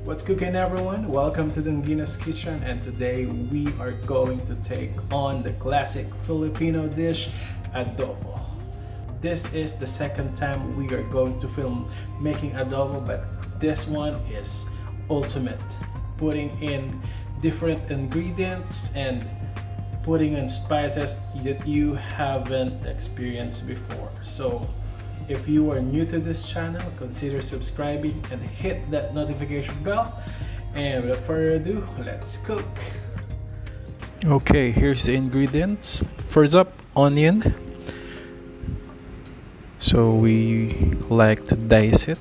What's cooking, everyone? Welcome to Dungina's Kitchen, and today we are going to take on the classic Filipino dish, adobo. This is the second time we are going to film making adobo, but this one is ultimate. Putting in different ingredients and putting in spices that you haven't experienced before. So if you are new to this channel, consider subscribing and hit that notification bell. And without further ado, let's cook. Okay, here's the ingredients. First up, onion. So we like to dice it.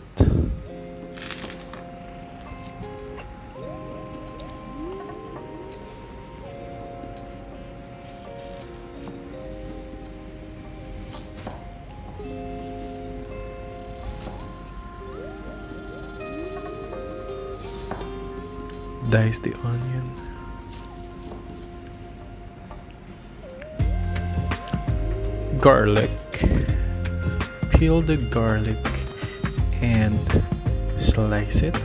Dice the onion. Garlic. Peel the garlic and slice it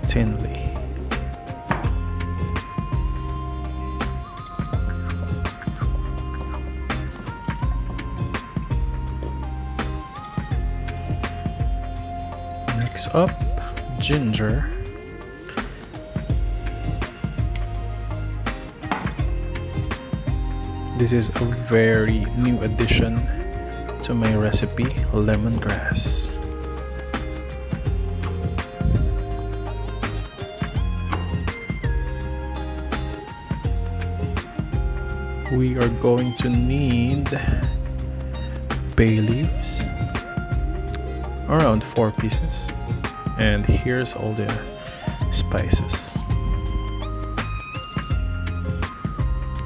thinly. Next up, ginger. This is a very new addition to my recipe, lemongrass. We are going to need bay leaves, around 4 pieces, and here's all the spices.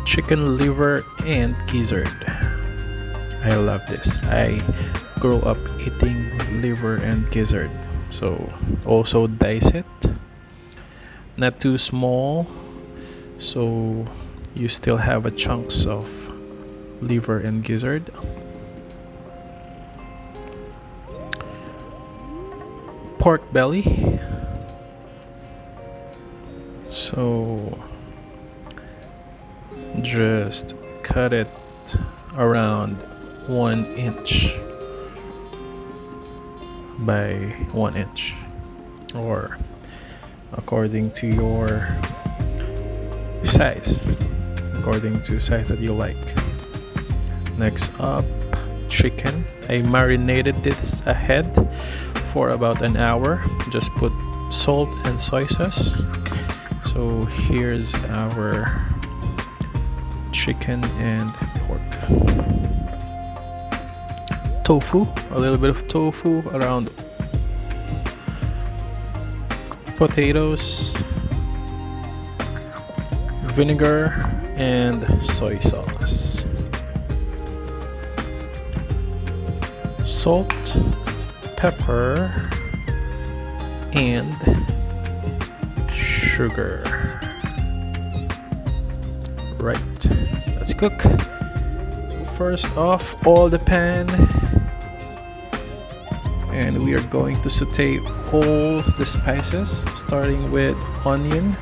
Chicken liver and gizzard. I love this. I grew up eating liver and gizzard, so also dice it, not too small, so you still have a chunks of liver and gizzard. Pork belly. So just cut it around 1 inch by 1 inch, or according to your size, that you like. Next up, chicken. I marinated this ahead for about an hour. Just put salt and soy sauce. So here's our chicken and pork. Tofu, a little bit of tofu, around potatoes, vinegar, and soy sauce. Salt, pepper, and sugar. Right, let's cook. So first off, oil the pan, and we are going to saute all the spices, starting with onion.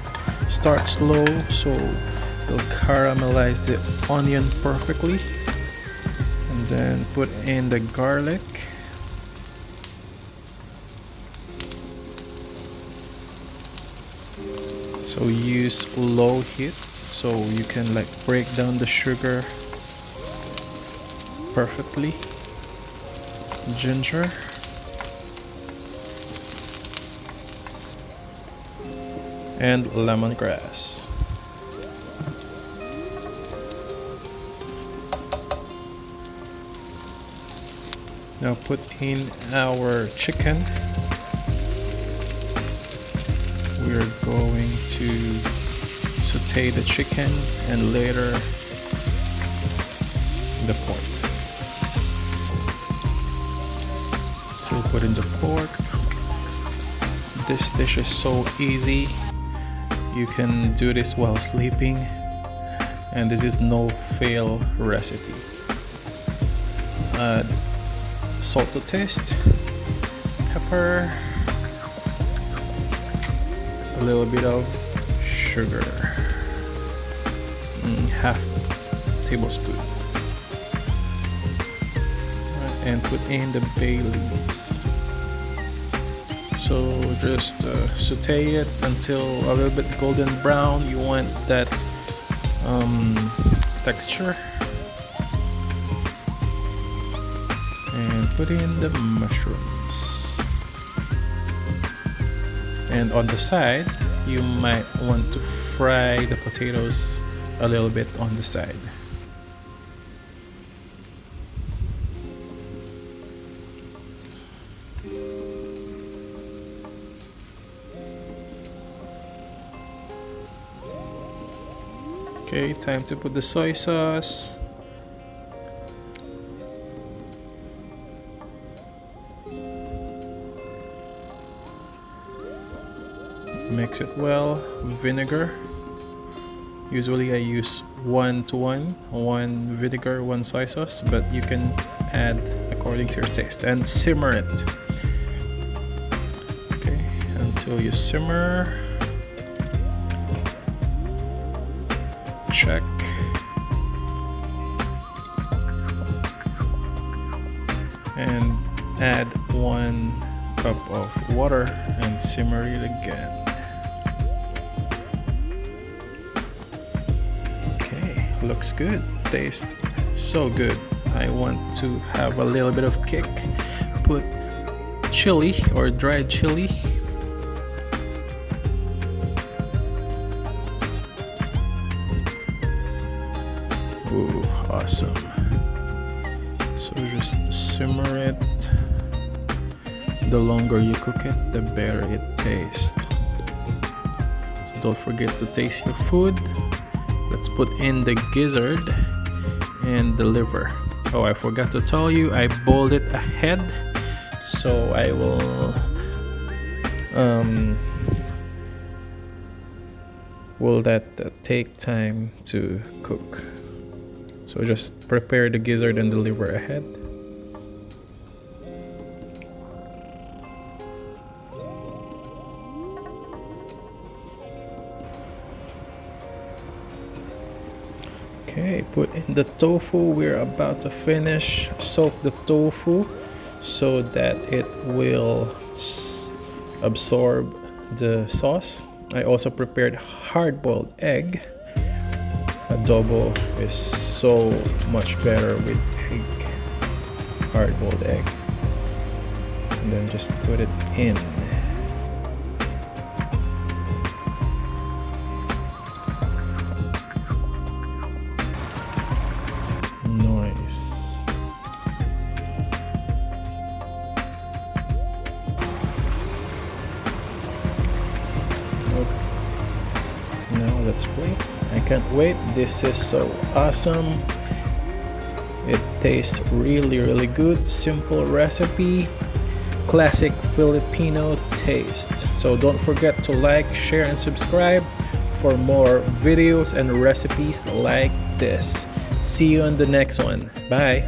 Start slow so you'll caramelize the onion perfectly, and then put in the garlic. So use low heat so you can like break down the sugar perfectly. Ginger, and lemongrass. Now put in our chicken. we're going to saute the chicken and later the pork. So put in the pork. This dish is so easy. You can do this while sleeping, and this is no fail recipe. Add salt to taste, pepper, a little bit of sugar, half tablespoon, and put in the bay leaves. So just saute it until a little bit golden brown. You want that texture, and put in the mushrooms. And on the side, you might want to fry the potatoes a little bit on the side. Okay, time to put the soy sauce. Mix it well. Vinegar. Usually I use 1:1, one vinegar, one soy sauce, but you can add according to your taste. And simmer it. Okay, until you simmer. Check. And add 1 cup of water and simmer it again. Okay, looks good. Tastes so good. I want to have a little bit of kick. Put chili or dried chili. Ooh, awesome. So just simmer it. The longer you cook it, the better it tastes. So don't forget to taste your food. Let's put in the gizzard and the liver. Oh, I forgot to tell you, I boiled it ahead. So I will that take time to cook. So just prepare the gizzard and the liver ahead. Okay, put in the tofu. We're about to finish. Soak the tofu so that it will absorb the sauce. I also prepared hard-boiled egg. Adobo is so much better with big hard-boiled egg. And then just put it in. Nice. Now let's plate. I can't wait. This is so awesome. It tastes really good. Simple recipe, classic Filipino taste. So don't forget to like, share, and subscribe for more videos and recipes like this. See you on the next one. Bye.